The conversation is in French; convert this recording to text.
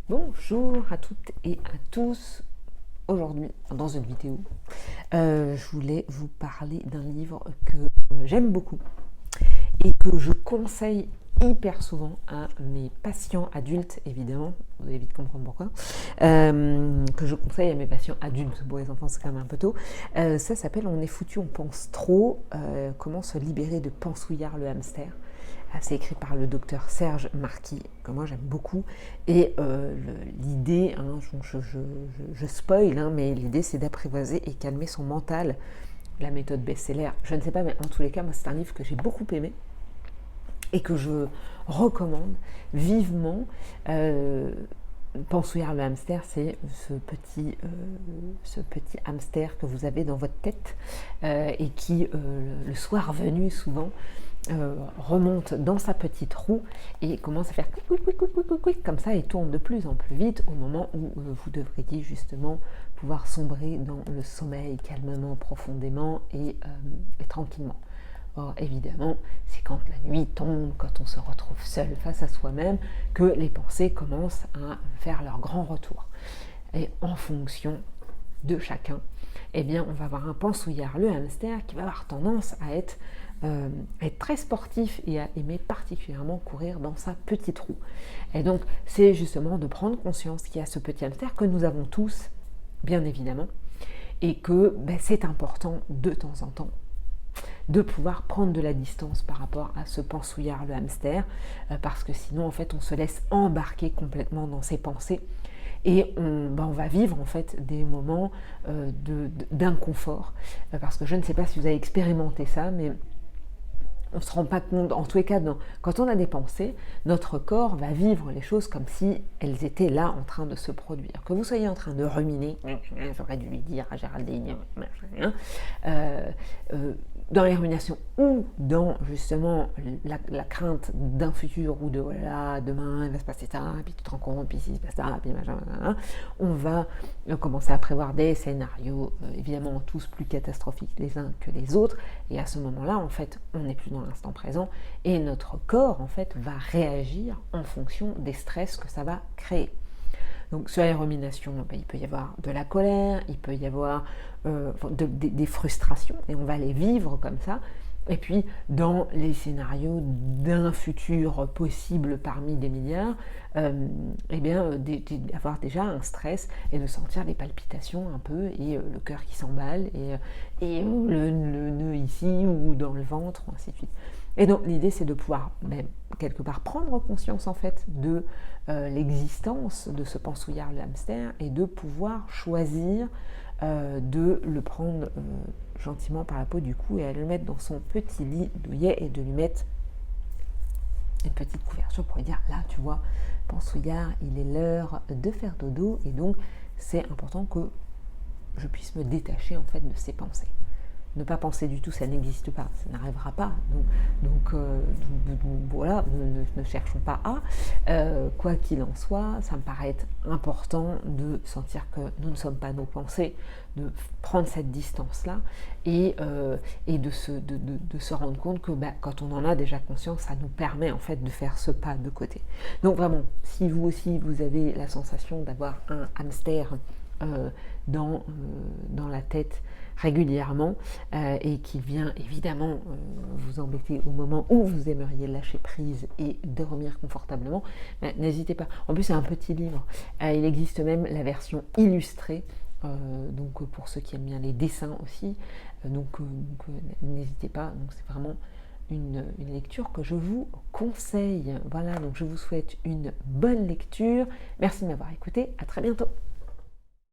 Bonjour à toutes et à tous. Aujourd'hui, dans une vidéo, je voulais vous parler d'un livre que j'aime beaucoup et que je conseille hyper souvent à mes patients adultes, évidemment, vous allez vite comprendre pourquoi, que je conseille à mes patients adultes, pour les enfants c'est quand même un peu tôt. Ça s'appelle On est foutu, on pense trop, comment se libérer de Pansouillard le hamster. C'est écrit par le docteur Serge Marquis, que moi j'aime beaucoup. Et l'idée, hein, je spoil, hein, mais l'idée c'est d'apprivoiser et calmer son mental. La méthode best-seller, je ne sais pas, mais en tous les cas, moi c'est un livre que j'ai beaucoup aimé et que je recommande vivement. Pansouillard le hamster, c'est ce petit hamster que vous avez dans votre tête et qui, le soir venu souvent, remonte dans sa petite roue et commence à faire quick comme ça et tourne de plus en plus vite au moment où vous devriez justement pouvoir sombrer dans le sommeil calmement, profondément et tranquillement. Or, évidemment, c'est quand la nuit tombe, quand on se retrouve seul face à soi-même, que les pensées commencent à faire leur grand retour. Et en fonction de chacun, eh bien, on va avoir un pansouillard, le hamster, qui va avoir tendance à être très sportif et à aimer particulièrement courir dans sa petite roue. Et donc, c'est justement de prendre conscience qu'il y a ce petit hamster que nous avons tous, bien évidemment, et que c'est important de temps en temps de pouvoir prendre de la distance par rapport à ce pansouillard, le hamster, parce que sinon, en fait, on se laisse embarquer complètement dans ses pensées et on va vivre en fait des moments d'inconfort, parce que je ne sais pas si vous avez expérimenté ça, mais on ne se rend pas compte, en tous les cas, quand on a des pensées, notre corps va vivre les choses comme si elles étaient là en train de se produire. Que vous soyez en train de ruminer, j'aurais dû lui dire à Géraldine, dans les ruminations ou dans justement la crainte d'un futur ou de voilà, demain il va se passer ça, puis tu te rends compte, puis il se passe ça, puis machin, on va commencer à prévoir des scénarios, évidemment tous plus catastrophiques les uns que les autres, et à ce moment-là, en fait, on n'est plus dans l'instant présent, et notre corps, en fait, va réagir en fonction des stress que ça va créer. Donc sur les ruminations, il peut y avoir de la colère, il peut y avoir des frustrations, et on va les vivre comme ça. Et puis dans les scénarios d'un futur possible parmi des milliards, avoir déjà un stress et de sentir des palpitations un peu, et le cœur qui s'emballe, et le nœud ici ou dans le ventre, ou ainsi de suite. Et donc l'idée c'est de pouvoir quelque part prendre conscience en fait de l'existence de ce pansouillard le hamster, et de pouvoir choisir de le prendre gentiment par la peau du cou et à le mettre dans son petit lit douillet, et de lui mettre une petite couverture pour lui dire là tu vois pansouillard, il est l'heure de faire dodo, et donc c'est important que je puisse me détacher en fait de ces pensées. Ne pas penser du tout, ça n'existe pas, ça n'arrivera pas. Donc voilà, ne cherchons pas à. Quoi qu'il en soit, ça me paraît être important de sentir que nous ne sommes pas nos pensées, de prendre cette distance-là, et de se rendre compte que quand on en a déjà conscience, ça nous permet en fait de faire ce pas de côté. Donc vraiment, si vous aussi vous avez la sensation d'avoir un hamster dans la tête régulièrement, et qui vient évidemment vous embêter au moment où vous aimeriez lâcher prise et dormir confortablement, n'hésitez pas. En plus c'est un petit livre, il existe même la version illustrée, donc pour ceux qui aiment bien les dessins aussi, n'hésitez pas. Donc c'est vraiment une lecture que je vous conseille. Voilà, donc je vous souhaite une bonne lecture. Merci de m'avoir écouté, à très bientôt.